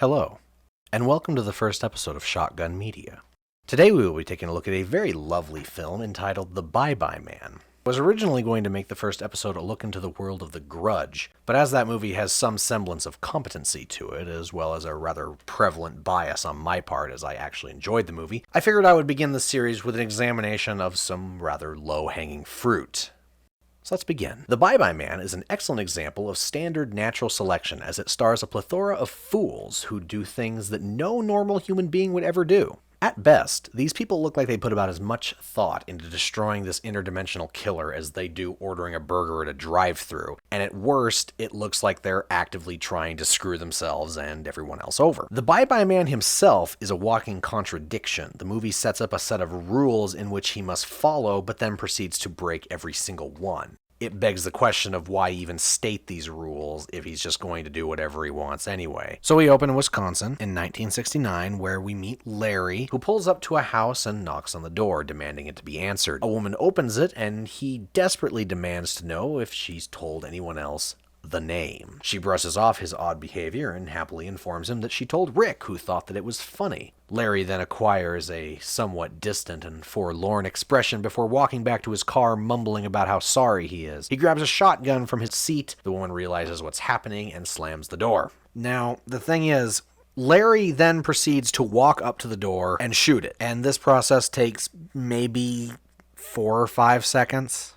Hello, and welcome to the first episode of Shotgun Media. Today we will be taking a look at a very lovely film entitled The Bye-Bye Man. I was originally going to make the first episode a look into the world of The Grudge, but as that movie has some semblance of competency to it, as well as a rather prevalent bias on my part as I actually enjoyed the movie, I figured I would begin the series with an examination of some rather low-hanging fruit. So let's begin. The Bye-Bye Man is an excellent example of standard natural selection as it stars a plethora of fools who do things that no normal human being would ever do. At best, these people look like they put about as much thought into destroying this interdimensional killer as they do ordering a burger at a drive-thru, and at worst, it looks like they're actively trying to screw themselves and everyone else over. The Bye-Bye Man himself is a walking contradiction. The movie sets up a set of rules in which he must follow, but then proceeds to break every single one. It begs the question of why even state these rules if he's just going to do whatever he wants anyway. So we open in Wisconsin in 1969, where we meet Larry, who pulls up to a house and knocks on the door, demanding it to be answered. A woman opens it, and he desperately demands to know if she's told anyone else the name. She brushes off his odd behavior and happily informs him that she told Rick, who thought that it was funny. Larry then acquires a somewhat distant and forlorn expression before walking back to his car, mumbling about how sorry he is. He grabs a shotgun from his seat. The woman realizes what's happening and slams the door. Now, the thing is, Larry then proceeds to walk up to the door and shoot it. And this process takes maybe 4 or 5 seconds.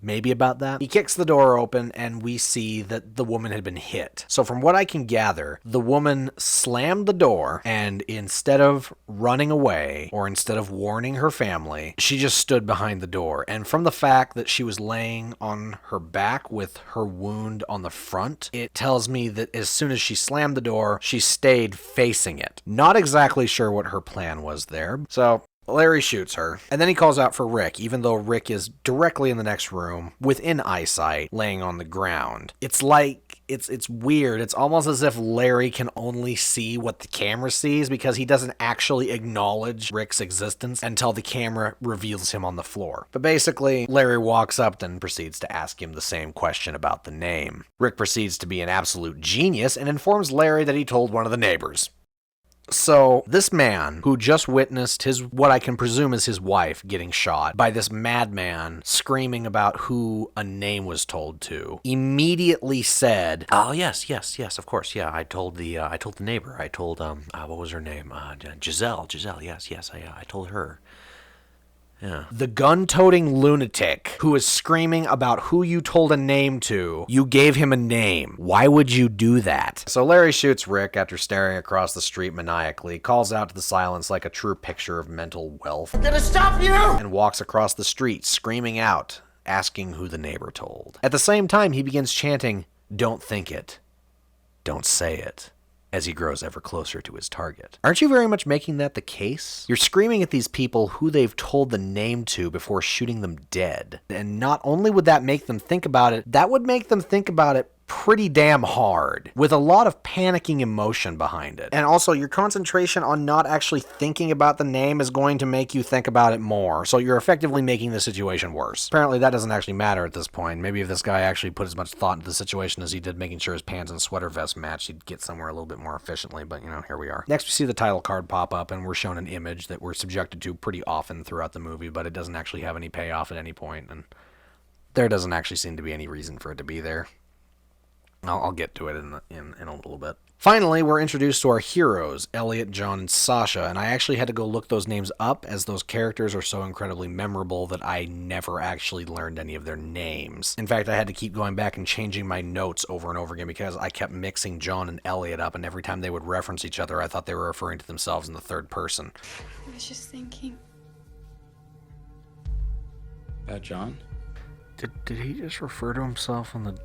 Maybe about that. He kicks the door open and we see that the woman had been hit. So from what I can gather, the woman slammed the door and instead of running away or instead of warning her family, she just stood behind the door. And from the fact that she was laying on her back with her wound on the front, it tells me that as soon as she slammed the door, she stayed facing it. Not exactly sure what her plan was there. So Larry shoots her, and then he calls out for Rick, even though Rick is directly in the next room, within eyesight, laying on the ground. It's like, it's weird. It's almost as if Larry can only see what the camera sees because he doesn't actually acknowledge Rick's existence until the camera reveals him on the floor. But basically, Larry walks up and proceeds to ask him the same question about the name. Rick proceeds to be an absolute genius and informs Larry that he told one of the neighbors. So, this man, who just witnessed what I can presume is his wife getting shot by this madman screaming about who a name was told to, immediately said, "Oh, yes, of course, yeah, I told the neighbor, I told, what was her name? Giselle, yes, I told her." Yeah. The gun-toting lunatic who is screaming about who you told a name to, you gave him a name. Why would you do that? So Larry shoots Rick after staring across the street maniacally, calls out to the silence like a true picture of mental wealth. "I'm gonna stop you!" and walks across the street, screaming out, asking who the neighbor told. At the same time, he begins chanting, "Don't think it. Don't say it," as he grows ever closer to his target. Aren't you very much making that the case? You're screaming at these people who they've told the name to before shooting them dead. And not only would that make them think about it, that would make them think about it pretty damn hard, with a lot of panicking emotion behind it. And also, your concentration on not actually thinking about the name is going to make you think about it more, so you're effectively making the situation worse. Apparently, that doesn't actually matter at this point. Maybe if this guy actually put as much thought into the situation as he did making sure his pants and sweater vest matched, he'd get somewhere a little bit more efficiently, but here we are. Next, we see the title card pop up, and we're shown an image that we're subjected to pretty often throughout the movie, but it doesn't actually have any payoff at any point, and there doesn't actually seem to be any reason for it to be there. I'll get to it in a little bit. Finally, we're introduced to our heroes, Elliot, John, and Sasha, and I actually had to go look those names up as those characters are so incredibly memorable that I never actually learned any of their names. In fact, I had to keep going back and changing my notes over and over again because I kept mixing John and Elliot up, and every time they would reference each other, I thought they were referring to themselves in the third person. I was just thinking. About John? Did he just refer to himself on the...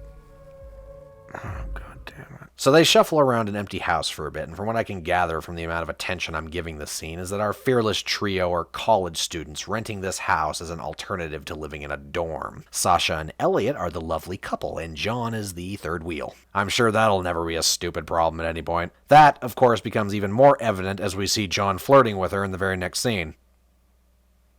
Oh, God damn it. So they shuffle around an empty house for a bit, and from what I can gather from the amount of attention I'm giving this scene is that our fearless trio are college students renting this house as an alternative to living in a dorm. Sasha and Elliot are the lovely couple, and John is the third wheel. I'm sure that'll never be a stupid problem at any point. That, of course, becomes even more evident as we see John flirting with her in the very next scene.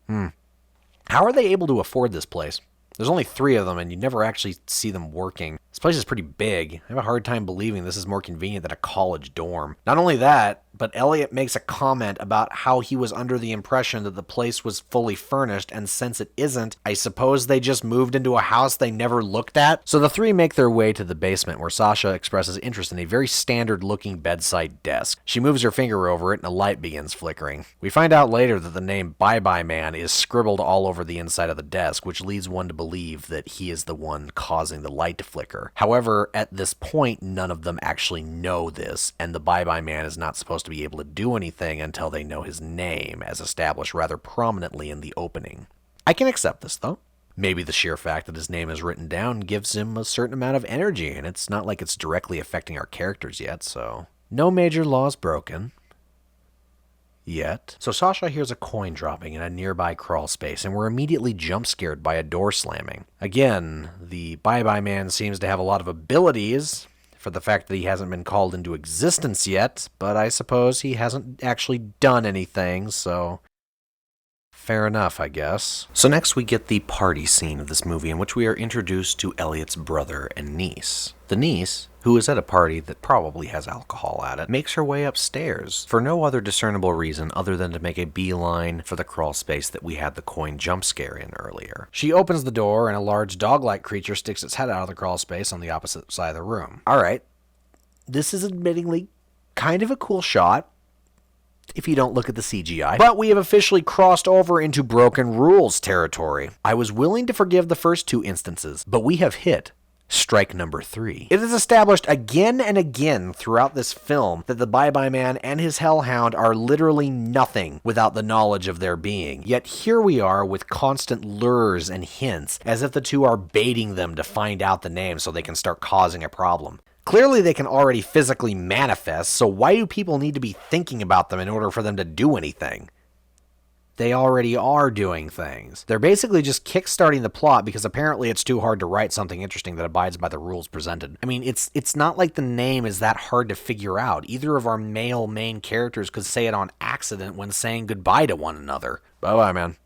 How are they able to afford this place? There's only 3 of them, and you never actually see them working. This place is pretty big. I have a hard time believing this is more convenient than a college dorm. Not only that, but Elliot makes a comment about how he was under the impression that the place was fully furnished, and since it isn't, I suppose they just moved into a house they never looked at? So the 3 make their way to the basement, where Sasha expresses interest in a very standard-looking bedside desk. She moves her finger over it, and a light begins flickering. We find out later that the name Bye Bye Man is scribbled all over the inside of the desk, which leads one to believe that he is the one causing the light to flicker. However, at this point, none of them actually know this, and the Bye Bye Man is not supposed to be able to do anything until they know his name, as established rather prominently in the opening. I can accept this, though. Maybe the sheer fact that his name is written down gives him a certain amount of energy, and it's not like it's directly affecting our characters yet, so no major laws broken. Yet. So Sasha hears a coin dropping in a nearby crawl space, and we're immediately jump scared by a door slamming. Again, the Bye Bye Man seems to have a lot of abilities for the fact that he hasn't been called into existence yet, but I suppose he hasn't actually done anything, so fair enough, I guess. So next we get the party scene of this movie, in which we are introduced to Elliot's brother and niece. The niece, who is at a party that probably has alcohol at it, makes her way upstairs for no other discernible reason other than to make a beeline for the crawl space that we had the coin jump scare in earlier. She opens the door, and a large dog-like creature sticks its head out of the crawl space on the opposite side of the room. Alright, this is admittingly kind of a cool shot, if you don't look at the CGI. But we have officially crossed over into broken rules territory. I was willing to forgive the first 2 instances, but we have hit strike number 3. It is established again and again throughout this film that the Bye Bye Man and his hellhound are literally nothing without the knowledge of their being. Yet here we are with constant lures and hints, as if the 2 are baiting them to find out the name so they can start causing a problem. Clearly they can already physically manifest, so why do people need to be thinking about them in order for them to do anything? They already are doing things. They're basically just kickstarting the plot because apparently it's too hard to write something interesting that abides by the rules presented. I mean, it's not like the name is that hard to figure out. Either of our male main characters could say it on accident when saying goodbye to one another. Bye-bye, man.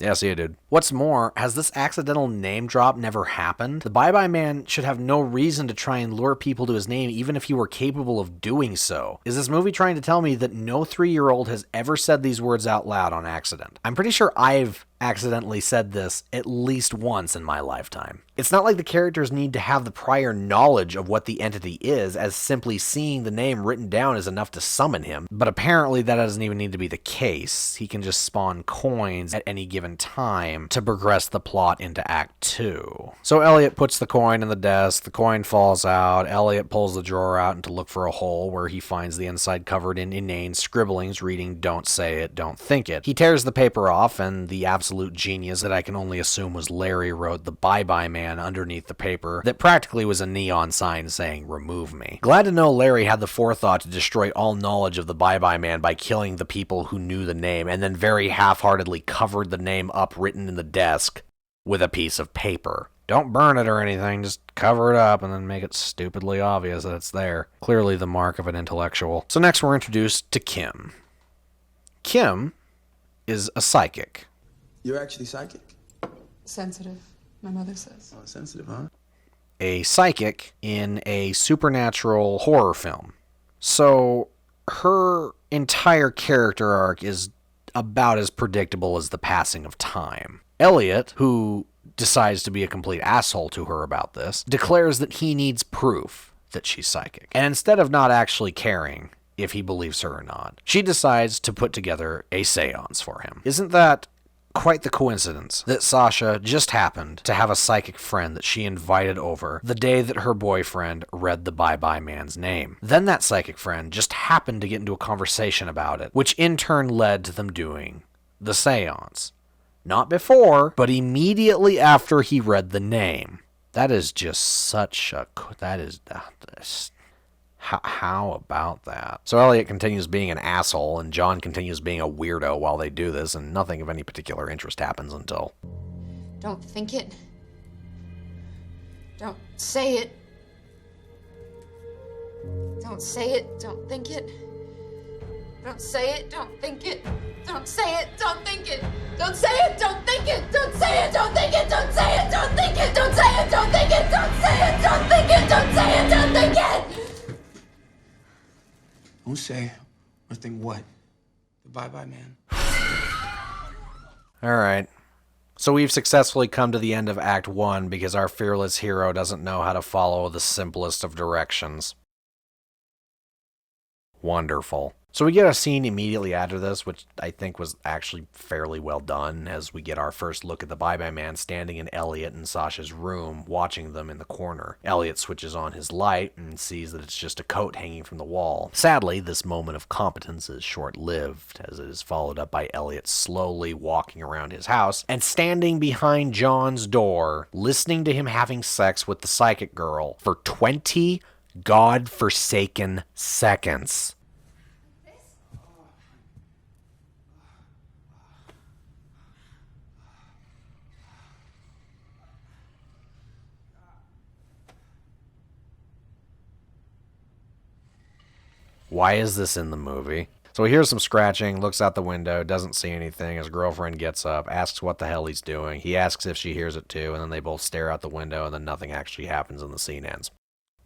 Yeah, see you, dude. What's more, has this accidental name drop never happened? The Bye Bye Man should have no reason to try and lure people to his name even if he were capable of doing so. Is this movie trying to tell me that no 3-year-old has ever said these words out loud on accident? I'm pretty sure I've accidentally said this at least once in my lifetime. It's not like the characters need to have the prior knowledge of what the entity is, as simply seeing the name written down is enough to summon him, but apparently that doesn't even need to be the case. He can just spawn coins at any given time to progress the plot into Act 2. So Elliot puts the coin in the desk, the coin falls out, Elliot pulls the drawer out to look for a hole where he finds the inside covered in inane scribblings reading "Don't say it, don't think it." He tears the paper off, and the absolute genius that I can only assume was Larry wrote the Bye Bye Man underneath the paper that practically was a neon sign saying "Remove me." Glad to know Larry had the forethought to destroy all knowledge of the Bye Bye Man by killing the people who knew the name, and then very half-heartedly covered the name up written in the desk with a piece of paper. Don't burn it or anything, just cover it up and then make it stupidly obvious that it's there. Clearly the mark of an intellectual. So next we're introduced to Kim. Kim is a psychic. You're actually psychic? Sensitive, my mother says. Oh, sensitive, huh? A psychic in a supernatural horror film. So her entire character arc is about as predictable as the passing of time. Elliot, who decides to be a complete asshole to her about this, declares that he needs proof that she's psychic. And instead of not actually caring if he believes her or not, she decides to put together a seance for him. Isn't that quite the coincidence that Sasha just happened to have a psychic friend that she invited over the day that her boyfriend read the Bye Bye Man's name? Then that psychic friend just happened to get into a conversation about it, which in turn led to them doing the seance. Not before, but immediately after he read the name. That is just such a... How about that? So Elliot continues being an asshole, and John continues being a weirdo while they do this, and nothing of any particular interest happens until... Don't think it. Don't say it. Don't say it, don't think it. Don't say it, don't think it. Don't say it, don't think it. Don't say it, don't think it. Don't say it, don't think it. Don't say it, don't think it. Don't say it, don't think it. Don't say it, don't think it. Don't say it, don't think it. Don't say or think what? The bye-bye man. Alright. So we've successfully come to the end of Act 1 because our fearless hero doesn't know how to follow the simplest of directions. Wonderful. So we get a scene immediately after this, which I think was actually fairly well done, as we get our first look at the Bye-Bye Man standing in Elliot and Sasha's room, watching them in the corner. Elliot switches on his light and sees that it's just a coat hanging from the wall. Sadly, this moment of competence is short-lived, as it is followed up by Elliot slowly walking around his house and standing behind John's door, listening to him having sex with the psychic girl for 20 God-forsaken seconds. Why is this in the movie? So he hears some scratching, looks out the window, doesn't see anything. His girlfriend gets up, asks what the hell he's doing. He asks if she hears it too, and then they both stare out the window, and then nothing actually happens and the scene ends.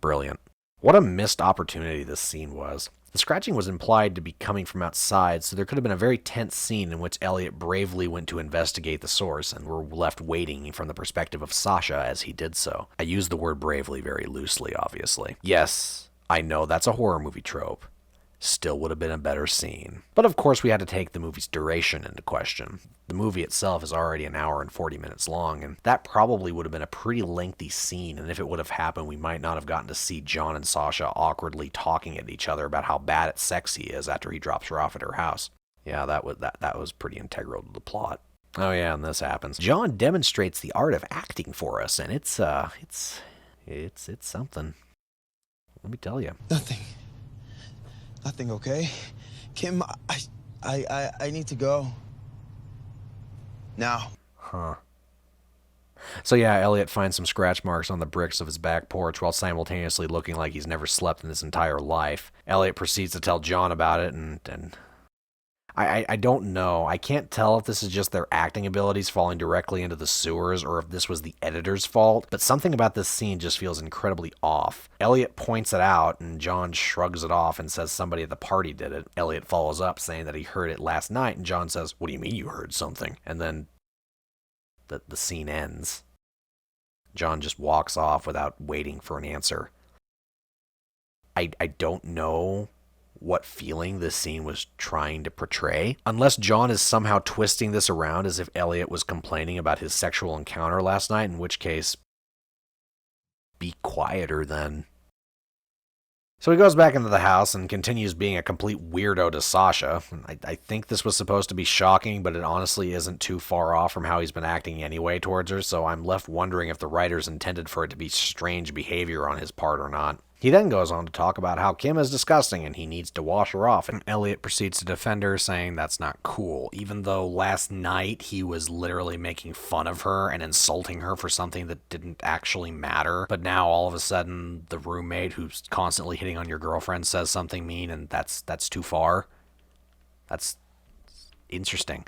Brilliant. What a missed opportunity this scene was. The scratching was implied to be coming from outside, so there could have been a very tense scene in which Elliot bravely went to investigate the source, and we're left waiting from the perspective of Sasha as he did so. I use the word bravely very loosely, obviously. Yes, I know that's a horror movie trope. Still would have been a better scene. But of course we had to take the movie's duration into question. The movie itself is already an hour and 40 minutes long, and that probably would have been a pretty lengthy scene, and if it would have happened, we might not have gotten to see John and Sasha awkwardly talking at each other about how bad at sex he is after he drops her off at her house. Yeah, that was pretty integral to the plot. Oh yeah, and this happens. John demonstrates the art of acting for us, and it's something. Let me tell you. Nothing, okay? Kim, I need to go. Now. Huh. So yeah, Elliot finds some scratch marks on the bricks of his back porch while simultaneously looking like he's never slept in his entire life. Elliot proceeds to tell John about it, and I don't know. I can't tell if this is just their acting abilities falling directly into the sewers or if this was the editor's fault, but something about this scene just feels incredibly off. Elliot points it out, and John shrugs it off and says somebody at the party did it. Elliot follows up saying that he heard it last night, and John says, "What do you mean you heard something?" And then the scene ends. John just walks off without waiting for an answer. I don't know what feeling this scene was trying to portray, unless John is somehow twisting this around as if Elliot was complaining about his sexual encounter last night, in which case, be quieter then. So he goes back into the house and continues being a complete weirdo to Sasha. I think this was supposed to be shocking, but it honestly isn't too far off from how he's been acting anyway towards her, so I'm left wondering if the writers intended for it to be strange behavior on his part or not. He then goes on to talk about how Kim is disgusting and he needs to wash her off, and Elliot proceeds to defend her, saying that's not cool, even though last night he was literally making fun of her and insulting her for something that didn't actually matter. But now all of a sudden the roommate who's constantly hitting on your girlfriend says something mean, and that's too far. That's interesting.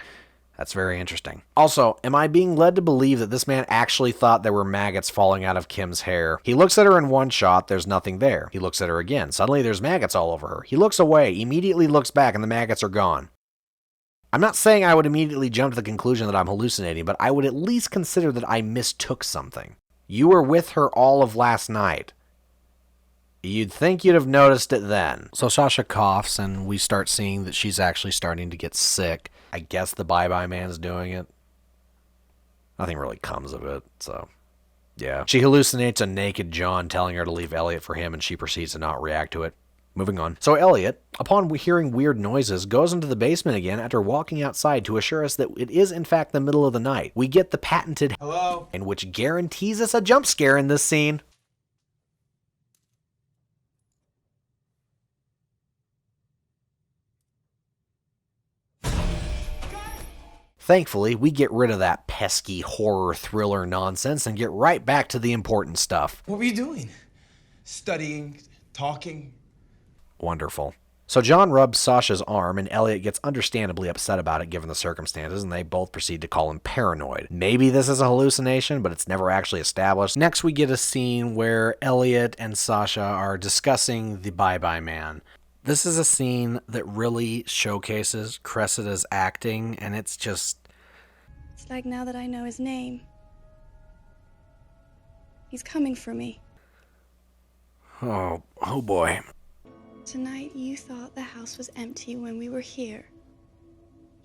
That's very interesting. Also, am I being led to believe that this man actually thought there were maggots falling out of Kim's hair? He looks at her in one shot, there's nothing there. He looks at her again. Suddenly there's maggots all over her. He looks away, immediately looks back, and the maggots are gone. I'm not saying I would immediately jump to the conclusion that I'm hallucinating, but I would at least consider that I mistook something. You were with her all of last night. You'd think you'd have noticed it then. So Sasha coughs, and we start seeing that she's actually starting to get sick. I guess the Bye-Bye Man's doing it. Nothing really comes of it, so yeah. She hallucinates a naked John telling her to leave Elliot for him, and she proceeds to not react to it. Moving on. So Elliot, upon hearing weird noises, goes into the basement again after walking outside to assure us that it is in fact the middle of the night. We get the patented hello, and which guarantees us a jump scare in this scene. Thankfully, we get rid of that pesky horror thriller nonsense and get right back to the important stuff. What were you doing? Studying, talking? Wonderful. So John rubs Sasha's arm, and Elliot gets understandably upset about it given the circumstances, and they both proceed to call him paranoid. Maybe this is a hallucination, but it's never actually established. Next, we get a scene where Elliot and Sasha are discussing the Bye-Bye Man. This is a scene that really showcases Cressida's acting, and it's just... It's like now that I know his name, he's coming for me. Oh boy. Tonight you thought the house was empty when we were here.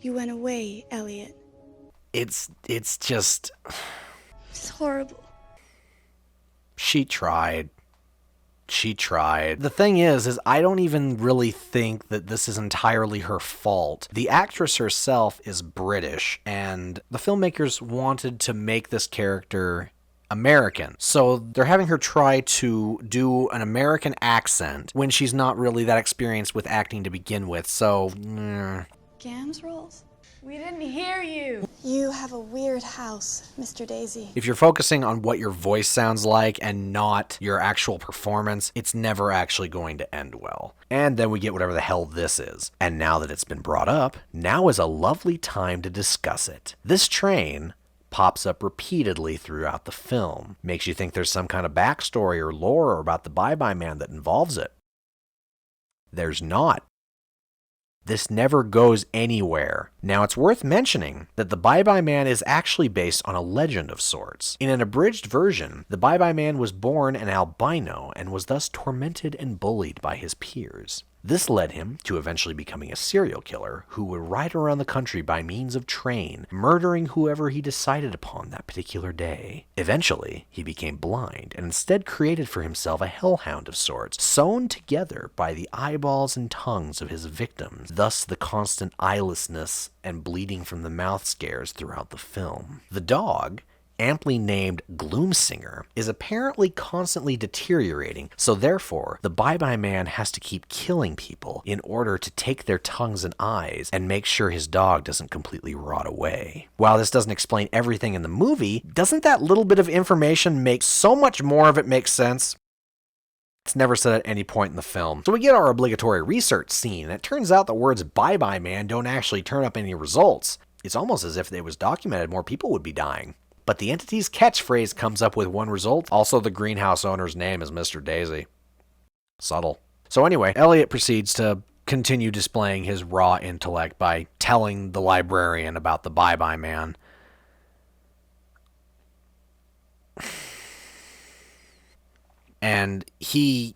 You went away, Elliot. It's just... It's horrible. She tried. The thing is I don't even really think that this is entirely her fault. The actress herself is British, and the filmmakers wanted to make this character American. So they're having her try to do an American accent when she's not really that experienced with acting to begin with. So, Gams rolls? We didn't hear you. You have a weird house, Mr. Daisy. if you're focusing on what your voice sounds like and not your actual performance, it's never actually going to end well. And then we get whatever the hell this is. And now that it's been brought up, now is a lovely time to discuss it. This train pops up repeatedly throughout the film. Makes you think there's some kind of backstory or lore about the Bye-Bye Man that involves it. There's not. This never goes anywhere. Now, it's worth mentioning that the Bye-Bye Man is actually based on a legend of sorts. In an abridged version, the Bye-Bye Man was born an albino and was thus tormented and bullied by his peers. This led him to eventually becoming a serial killer who would ride around the country by means of train, murdering whoever he decided upon that particular day. Eventually, he became blind and instead created for himself a hellhound of sorts, sewn together by the eyeballs and tongues of his victims, thus the constant eyelessness and bleeding from the mouth scares throughout the film. The dog, amply named Gloomsinger, is apparently constantly deteriorating, so therefore the Bye-Bye Man has to keep killing people in order to take their tongues and eyes and make sure his dog doesn't completely rot away. While this doesn't explain everything in the movie, doesn't that little bit of information make so much more of it make sense? It's never said at any point in the film. So we get our obligatory research scene, and it turns out the words Bye-Bye Man don't actually turn up any results. It's almost as if it was documented more people would be dying. But the entity's catchphrase comes up with one result. Also, the greenhouse owner's name is Mr. Daisy. Subtle. So anyway, Elliot proceeds to continue displaying his raw intellect by telling the librarian about the Bye-Bye Man. And he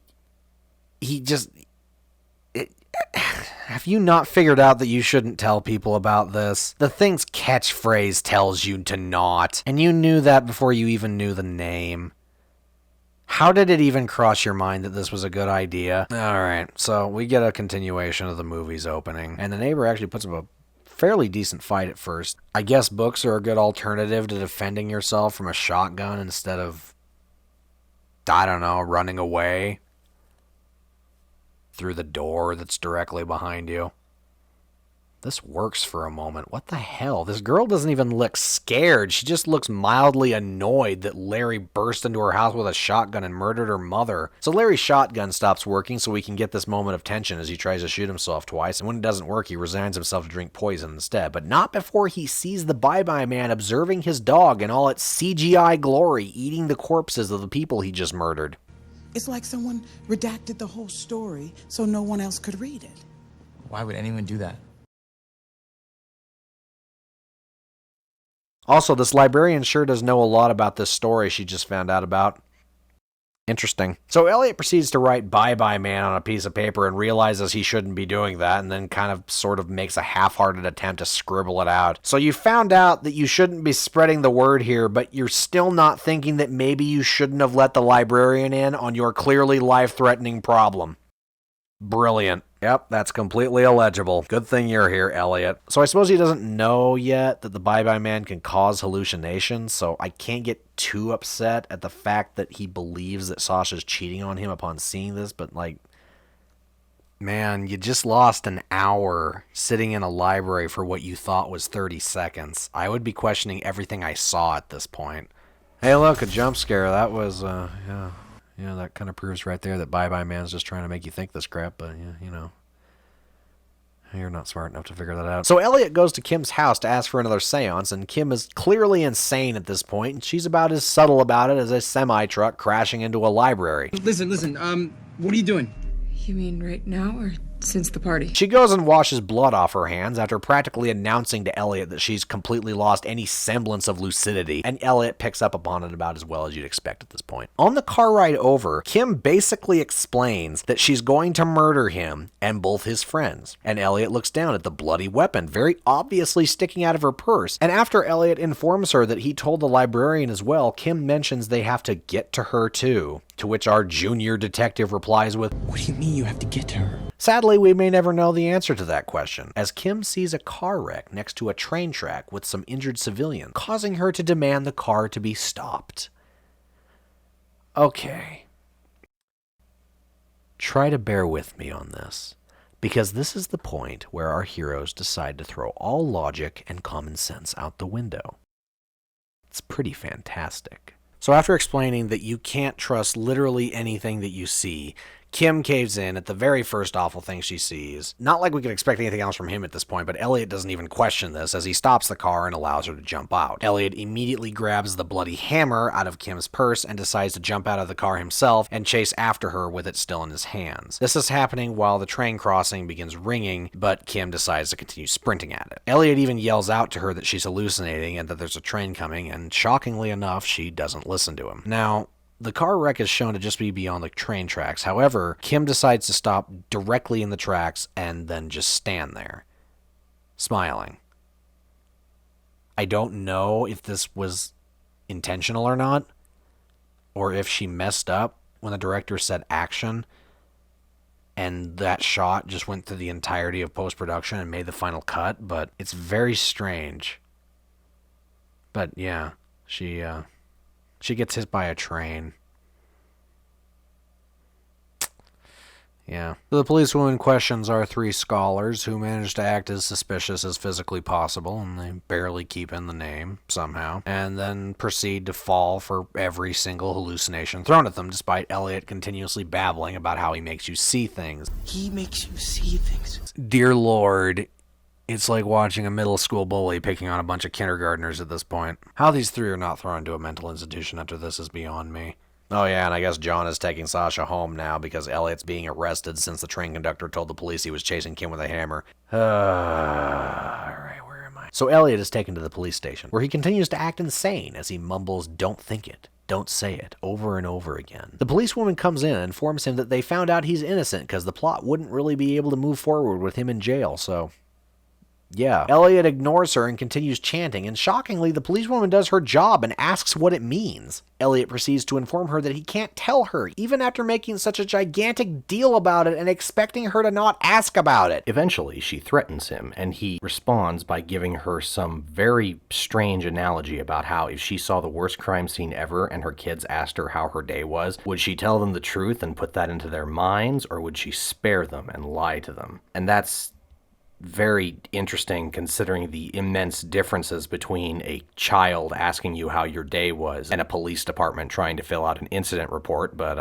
just... Have you not figured out that you shouldn't tell people about this? The thing's catchphrase tells you to not, and you knew that before you even knew the name. How did it even cross your mind that this was a good idea? Alright, so we get a continuation of the movie's opening, and the neighbor actually puts up a fairly decent fight at first. I guess books are a good alternative to defending yourself from a shotgun instead of, I don't know, running away through the door that's directly behind you. This works for a moment. What the hell? This girl doesn't even look scared. She just looks mildly annoyed that Larry burst into her house with a shotgun and murdered her mother. So Larry's shotgun stops working so we can get this moment of tension as he tries to shoot himself twice, and when it doesn't work, he resigns himself to drink poison instead. But not before he sees the Bye-Bye Man observing his dog in all its CGI glory, eating the corpses of the people he just murdered. It's like someone redacted the whole story so no one else could read it. Why would anyone do that? Also, this librarian sure does know a lot about this story she just found out about. Interesting. So Elliot proceeds to write Bye-Bye Man on a piece of paper and realizes he shouldn't be doing that, and then kind of sort of makes a half-hearted attempt to scribble it out. So you found out that you shouldn't be spreading the word here, but you're still not thinking that maybe you shouldn't have let the librarian in on your clearly life-threatening problem. Brilliant. Yep, that's completely illegible. Good thing you're here, Elliot. So I suppose he doesn't know yet that the Bye-Bye Man can cause hallucinations, so I can't get too upset at the fact that he believes that Sasha's cheating on him upon seeing this, but like, man, you just lost an hour sitting in a library for what you thought was 30 seconds. I would be questioning everything I saw at this point. Hey look, a jump scare. That was, yeah, that kind of proves right there that Bye-Bye Man's just trying to make you think this crap, but, yeah, you know. You're not smart enough to figure that out. So Elliot goes to Kim's house to ask for another seance, and Kim is clearly insane at this point, and she's about as subtle about it as a semi-truck crashing into a library. Listen, what are you doing? You mean right now or since the party? She goes and washes blood off her hands after practically announcing to Elliot that she's completely lost any semblance of lucidity, and Elliot picks up upon it about as well as you'd expect at this point. On the car ride over, Kim basically explains that she's going to murder him and both his friends, and Elliot looks down at the bloody weapon, very obviously sticking out of her purse, and after Elliot informs her that he told the librarian as well, Kim mentions they have to get to her too, to which our junior detective replies with, What do you mean you have to get to her? Sadly, we may never know the answer to that question, as Kim sees a car wreck next to a train track with some injured civilians, causing her to demand the car to be stopped. Okay. Try to bear with me on this, because this is the point where our heroes decide to throw all logic and common sense out the window. It's pretty fantastic. So after explaining that you can't trust literally anything that you see, Kim caves in at the very first awful thing she sees. Not like we could expect anything else from him at this point, but Elliot doesn't even question this as he stops the car and allows her to jump out. Elliot immediately grabs the bloody hammer out of Kim's purse and decides to jump out of the car himself and chase after her with it still in his hands. This is happening while the train crossing begins ringing, but Kim decides to continue sprinting at it. Elliot even yells out to her that she's hallucinating and that there's a train coming, and shockingly enough, she doesn't listen to him. Now, the car wreck is shown to just be beyond the train tracks. However, Kim decides to stop directly in the tracks and then just stand there, smiling. I don't know if this was intentional or not, or if she messed up when the director said action, and that shot just went through the entirety of post-production and made the final cut, but it's very strange. But yeah, she gets hit by a train. Yeah. The policewoman questions our three scholars, who manage to act as suspicious as physically possible, and they barely keep in the name, somehow, and then proceed to fall for every single hallucination thrown at them, despite Elliot continuously babbling about how he makes you see things. He makes you see things. Dear Lord, it's like watching a middle school bully picking on a bunch of kindergartners at this point. How these three are not thrown into a mental institution after this is beyond me. Oh yeah, and I guess John is taking Sasha home now because Elliot's being arrested since the train conductor told the police he was chasing Kim with a hammer. Alright, where am I? So Elliot is taken to the police station, where he continues to act insane as he mumbles, "Don't think it. Don't say it," over and over again. The policewoman comes in and informs him that they found out he's innocent because the plot wouldn't really be able to move forward with him in jail, so yeah. Elliot ignores her and continues chanting, and shockingly, the policewoman does her job and asks what it means. Elliot proceeds to inform her that he can't tell her, even after making such a gigantic deal about it and expecting her to not ask about it. Eventually, she threatens him, and he responds by giving her some very strange analogy about how if she saw the worst crime scene ever and her kids asked her how her day was, would she tell them the truth and put that into their minds, or would she spare them and lie to them? And that's very interesting considering the immense differences between a child asking you how your day was and a police department trying to fill out an incident report, but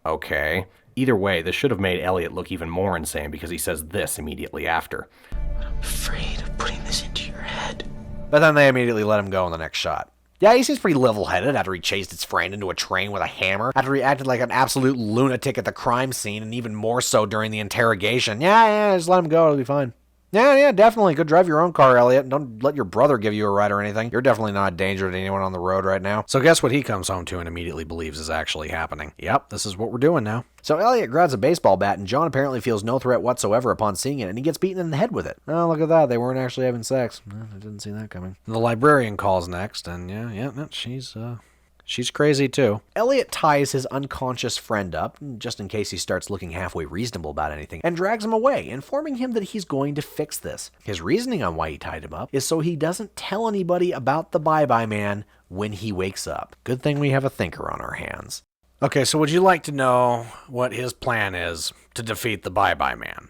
okay. Either way, this should have made Elliot look even more insane because he says this immediately after. I'm afraid of putting this into your head. But then they immediately let him go in the next shot. Yeah, he seems pretty level-headed after he chased his friend into a train with a hammer, after he acted like an absolute lunatic at the crime scene, and even more so during the interrogation. Yeah, just let him go, it'll be fine. Yeah, definitely. Go drive your own car, Elliot. Don't let your brother give you a ride or anything. You're definitely not a danger to anyone on the road right now. So guess what he comes home to and immediately believes is actually happening. Yep, this is what we're doing now. So Elliot grabs a baseball bat, and John apparently feels no threat whatsoever upon seeing it, and he gets beaten in the head with it. Oh, look at that. They weren't actually having sex. I didn't see that coming. The librarian calls next, and yeah, she's crazy too. Elliot ties his unconscious friend up, just in case he starts looking halfway reasonable about anything, and drags him away, informing him that he's going to fix this. His reasoning on why he tied him up is so he doesn't tell anybody about the Bye-Bye Man when he wakes up. Good thing we have a thinker on our hands. Okay, so would you like to know what his plan is to defeat the Bye-Bye Man?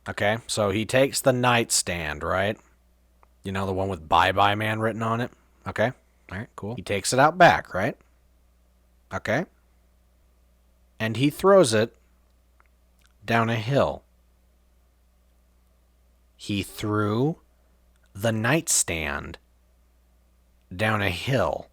Okay, so he takes the nightstand, right? You know, the one with Bye-Bye Man written on it? Okay, alright, cool. He takes it out back, right? Okay. And he throws it down a hill. he threw the nightstand down a hill.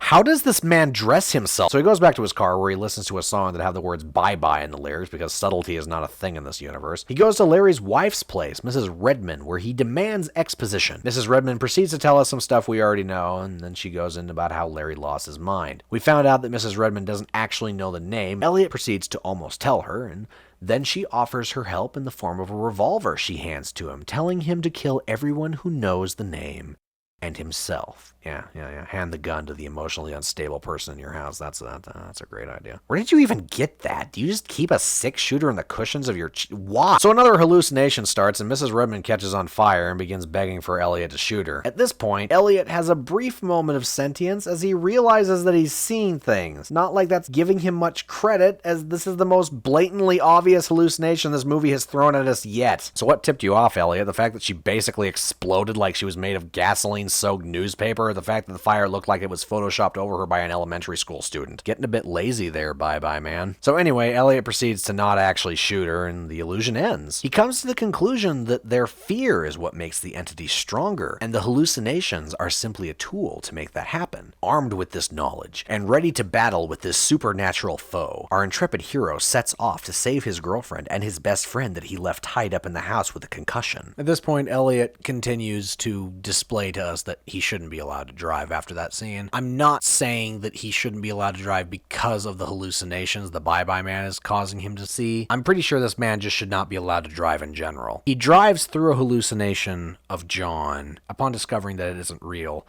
How does this man dress himself? So he goes back to his car where he listens to a song that have the words bye-bye in the lyrics because subtlety is not a thing in this universe. He goes to Larry's wife's place, Mrs. Redmond, where he demands exposition. Mrs. Redmond proceeds to tell us some stuff we already know, and then she goes into about how Larry lost his mind. We found out that Mrs. Redmond doesn't actually know the name. Elliot proceeds to almost tell her, and then she offers her help in the form of a revolver she hands to him, telling him to kill everyone who knows the name and himself. Yeah. Hand the gun to the emotionally unstable person in your house. That's a great idea. Where did you even get that? Do you just keep a 6-shooter in the cushions of your... Why? So another hallucination starts, and Mrs. Redmond catches on fire and begins begging for Elliot to shoot her. At this point, Elliot has a brief moment of sentience as he realizes that he's seeing things. Not like that's giving him much credit, as this is the most blatantly obvious hallucination this movie has thrown at us yet. So what tipped you off, Elliot? The fact that she basically exploded like she was made of gasoline-soaked newspaper? The fact that the fire looked like it was photoshopped over her by an elementary school student? Getting a bit lazy there, bye-bye, man. So anyway, Elliot proceeds to not actually shoot her, and the illusion ends. He comes to the conclusion that their fear is what makes the entity stronger, and the hallucinations are simply a tool to make that happen. Armed with this knowledge, and ready to battle with this supernatural foe, our intrepid hero sets off to save his girlfriend and his best friend that he left tied up in the house with a concussion. At this point, Elliot continues to display to us that he shouldn't be allowed to drive after that scene. I'm not saying that he shouldn't be allowed to drive because of the hallucinations the bye-bye man is causing him to see. I'm pretty sure this man just should not be allowed to drive in general. He drives through a hallucination of John upon discovering that it isn't real,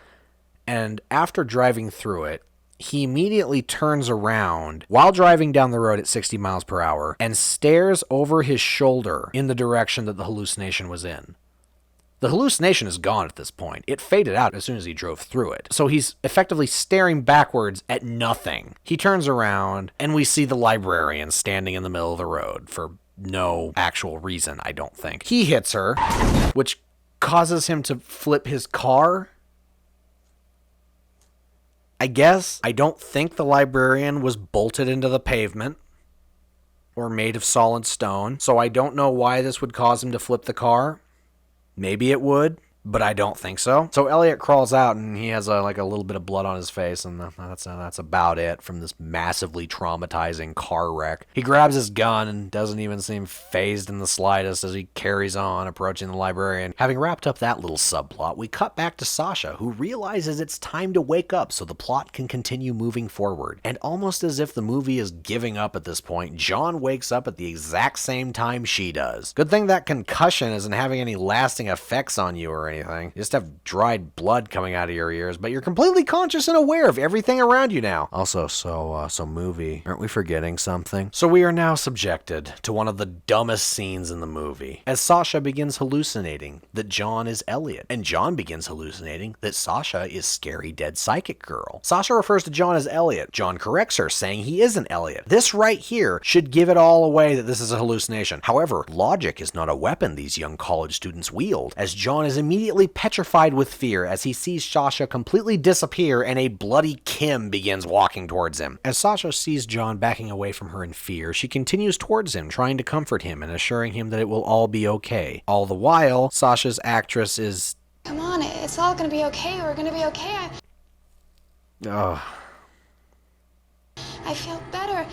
and after driving through it, he immediately turns around while driving down the road at 60 miles per hour and stares over his shoulder in the direction that the hallucination was in. The hallucination is gone at this point. It faded out as soon as he drove through it. So he's effectively staring backwards at nothing. He turns around, and we see the librarian standing in the middle of the road for no actual reason, I don't think. He hits her, which causes him to flip his car. I guess. I don't think the librarian was bolted into the pavement or made of solid stone, so I don't know why this would cause him to flip the car. Maybe it would, but I don't think so. So Elliot crawls out, and he has a little bit of blood on his face, and that's about it from this massively traumatizing car wreck. He grabs his gun and doesn't even seem fazed in the slightest as he carries on, approaching the librarian. Having wrapped up that little subplot, we cut back to Sasha, who realizes it's time to wake up so the plot can continue moving forward. And almost as if the movie is giving up at this point, John wakes up at the exact same time she does. Good thing that concussion isn't having any lasting effects on you or anything. You just have dried blood coming out of your ears, but you're completely conscious and aware of everything around you now. Also, so movie, aren't we forgetting something? So we are now subjected to one of the dumbest scenes in the movie, as Sasha begins hallucinating that John is Elliot, and John begins hallucinating that Sasha is scary dead psychic girl. Sasha refers to John as Elliot. John corrects her, saying he isn't Elliot. This right here should give it all away that this is a hallucination. However, logic is not a weapon these young college students wield, as John is immediately petrified with fear as he sees Sasha completely disappear and a bloody Kim begins walking towards him. As Sasha sees John backing away from her in fear, she continues towards him, trying to comfort him and assuring him that it will all be okay. All the while, Sasha's actress is... Come on, it's all gonna be okay. We're gonna be okay. I feel better.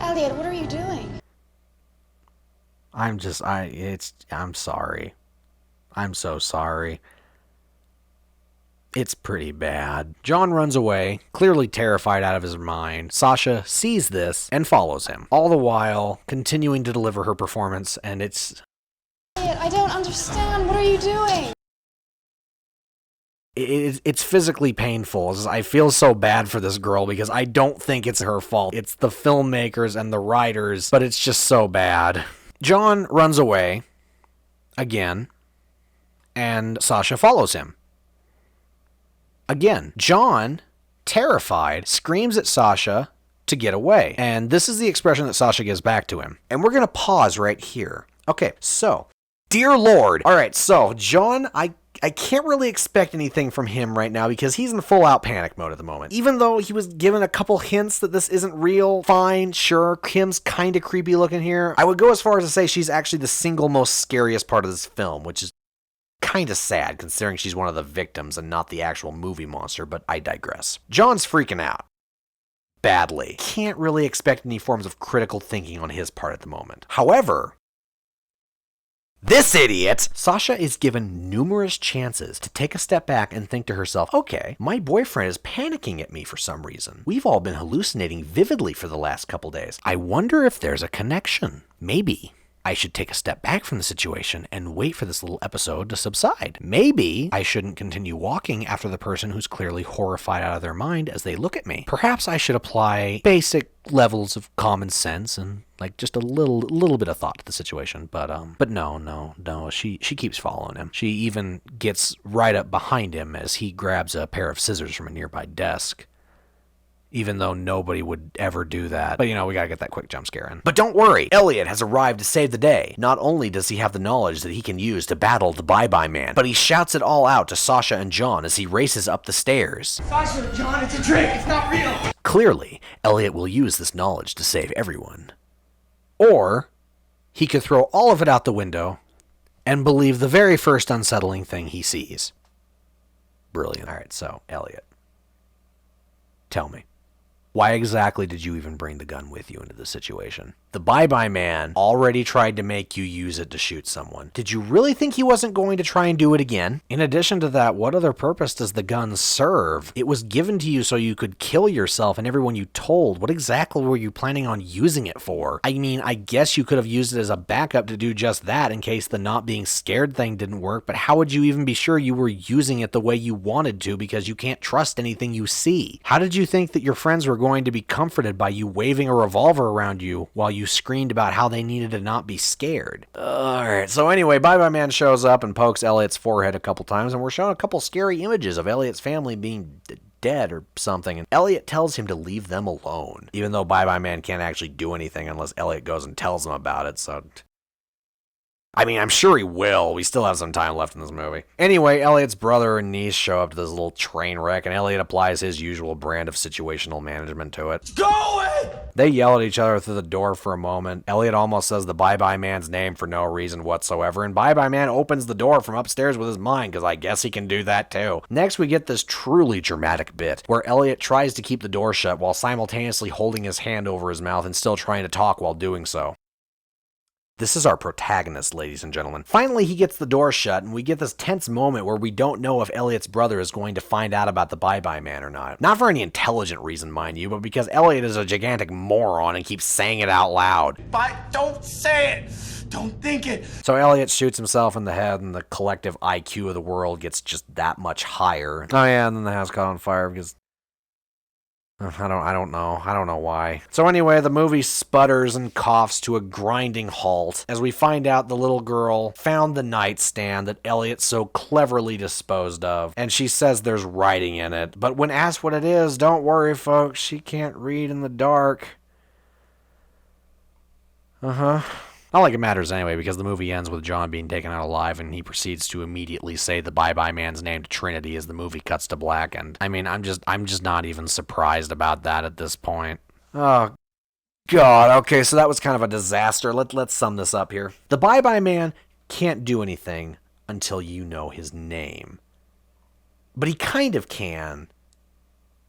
Elliot, what are you doing? I'm sorry. I'm so sorry. It's pretty bad. John runs away, clearly terrified out of his mind. Sasha sees this and follows him, all the while continuing to deliver her performance, and it's... Elliot, I don't understand. What are you doing? It's physically painful. I feel so bad for this girl because I don't think it's her fault. It's the filmmakers and the writers, but it's just so bad. John runs away again, and Sasha follows him. Again, John, terrified, screams at Sasha to get away. And this is the expression that Sasha gives back to him. And we're going to pause right here. Okay, so, dear Lord. All right, so, John, I can't really expect anything from him right now because he's in full out panic mode at the moment. Even though he was given a couple hints that this isn't real, fine, sure, Kim's kind of creepy looking here. I would go as far as to say she's actually the single most scariest part of this film, which is kind of sad considering she's one of the victims and not the actual movie monster, but I digress. John's freaking out. Badly. Can't really expect any forms of critical thinking on his part at the moment. However, this idiot! Sasha is given numerous chances to take a step back and think to herself, okay, my boyfriend is panicking at me for some reason. We've all been hallucinating vividly for the last couple days. I wonder if there's a connection. Maybe I should take a step back from the situation and wait for this little episode to subside. Maybe I shouldn't continue walking after the person who's clearly horrified out of their mind as they look at me. Perhaps I should apply basic levels of common sense and like just a little bit of thought to the situation. But no. She keeps following him. She even gets right up behind him as he grabs a pair of scissors from a nearby desk. Even though nobody would ever do that. But, we gotta get that quick jump scare in. But don't worry, Elliot has arrived to save the day. Not only does he have the knowledge that he can use to battle the Bye-Bye Man, but he shouts it all out to Sasha and John as he races up the stairs. Sasha, John, it's a trick. It's not real. Clearly, Elliot will use this knowledge to save everyone. Or he could throw all of it out the window and believe the very first unsettling thing he sees. Brilliant. All right, so, Elliot, tell me. Why exactly did you even bring the gun with you into this situation? The Bye-Bye Man already tried to make you use it to shoot someone. Did you really think he wasn't going to try and do it again? In addition to that, what other purpose does the gun serve? It was given to you so you could kill yourself and everyone you told. What exactly were you planning on using it for? I mean, I guess you could have used it as a backup to do just that in case the not being scared thing didn't work, but how would you even be sure you were using it the way you wanted to because you can't trust anything you see? How did you think that your friends were going to be comforted by you waving a revolver around you while you screamed about how they needed to not be scared? Alright, so anyway, Bye-Bye Man shows up and pokes Elliot's forehead a couple times, and we're shown a couple scary images of Elliot's family being dead or something, and Elliot tells him to leave them alone, even though Bye-Bye Man can't actually do anything unless Elliot goes and tells him about it, so I mean, I'm sure he will. We still have some time left in this movie. Anyway, Elliot's brother and niece show up to this little train wreck, and Elliot applies his usual brand of situational management to it. Go away! They yell at each other through the door for a moment. Elliot almost says the Bye-Bye Man's name for no reason whatsoever, and Bye-Bye Man opens the door from upstairs with his mind, because I guess he can do that too. Next, we get this truly dramatic bit, where Elliot tries to keep the door shut while simultaneously holding his hand over his mouth and still trying to talk while doing so. This is our protagonist, ladies and gentlemen. Finally, he gets the door shut, and we get this tense moment where we don't know if Elliot's brother is going to find out about the Bye-Bye Man or not. Not for any intelligent reason, mind you, but because Elliot is a gigantic moron and keeps saying it out loud. But don't say it! Don't think it! So Elliot shoots himself in the head, and the collective IQ of the world gets just that much higher. Oh yeah, and then the house caught on fire because I don't know why. So anyway, the movie sputters and coughs to a grinding halt as we find out the little girl found the nightstand that Elliot so cleverly disposed of, and she says there's writing in it. But when asked what it is, don't worry folks, she can't read in the dark. Not like it matters anyway, because the movie ends with John being taken out alive, and he proceeds to immediately say the Bye-Bye Man's name to Trinity as the movie cuts to black, and I mean, I'm just not even surprised about that at this point. Oh, God, okay, so that was kind of a disaster. Let's sum this up here. The Bye-Bye Man can't do anything until you know his name. But he kind of can,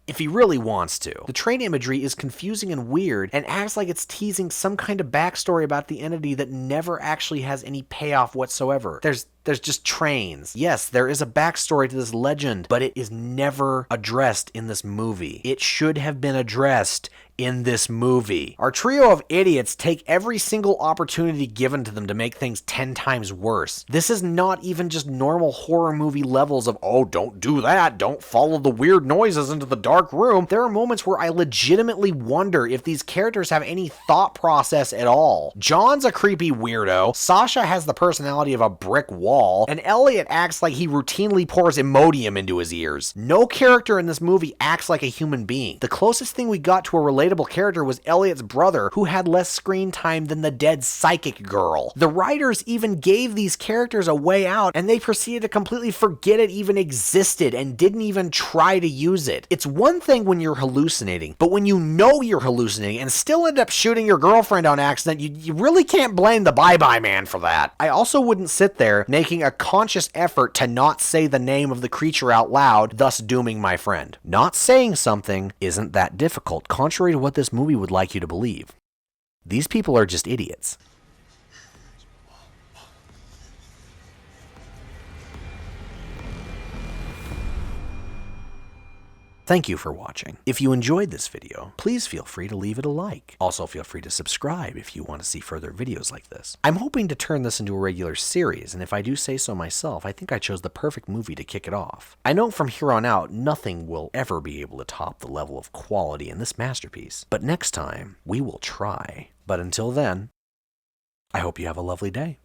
if he really wants to. The train imagery is confusing and weird and acts like it's teasing some kind of backstory about the entity that never actually has any payoff whatsoever. There's just trains. Yes, there is a backstory to this legend, but it is never addressed in this movie. It should have been addressed in this movie. Our trio of idiots take every single opportunity given to them to make things 10 times worse. This is not even just normal horror movie levels of, oh, don't do that, don't follow the weird noises into the dark room. There are moments where I legitimately wonder if these characters have any thought process at all. John's a creepy weirdo. Sasha has the personality of a brick wall. wall, and Elliot acts like he routinely pours Imodium into his ears. No character in this movie acts like a human being. The closest thing we got to a relatable character was Elliot's brother, who had less screen time than the dead psychic girl. The writers even gave these characters a way out, and they proceeded to completely forget it even existed and didn't even try to use it. It's one thing when you're hallucinating, but when you know you're hallucinating and still end up shooting your girlfriend on accident, you really can't blame the Bye-Bye Man for that. I also wouldn't sit there making a conscious effort to not say the name of the creature out loud, thus dooming my friend. Not saying something isn't that difficult, contrary to what this movie would like you to believe. These people are just idiots. Thank you for watching. If you enjoyed this video, please feel free to leave it a like. Also feel free to subscribe if you want to see further videos like this. I'm hoping to turn this into a regular series, and if I do say so myself, I think I chose the perfect movie to kick it off. I know from here on out, nothing will ever be able to top the level of quality in this masterpiece. But next time, we will try. But until then, I hope you have a lovely day.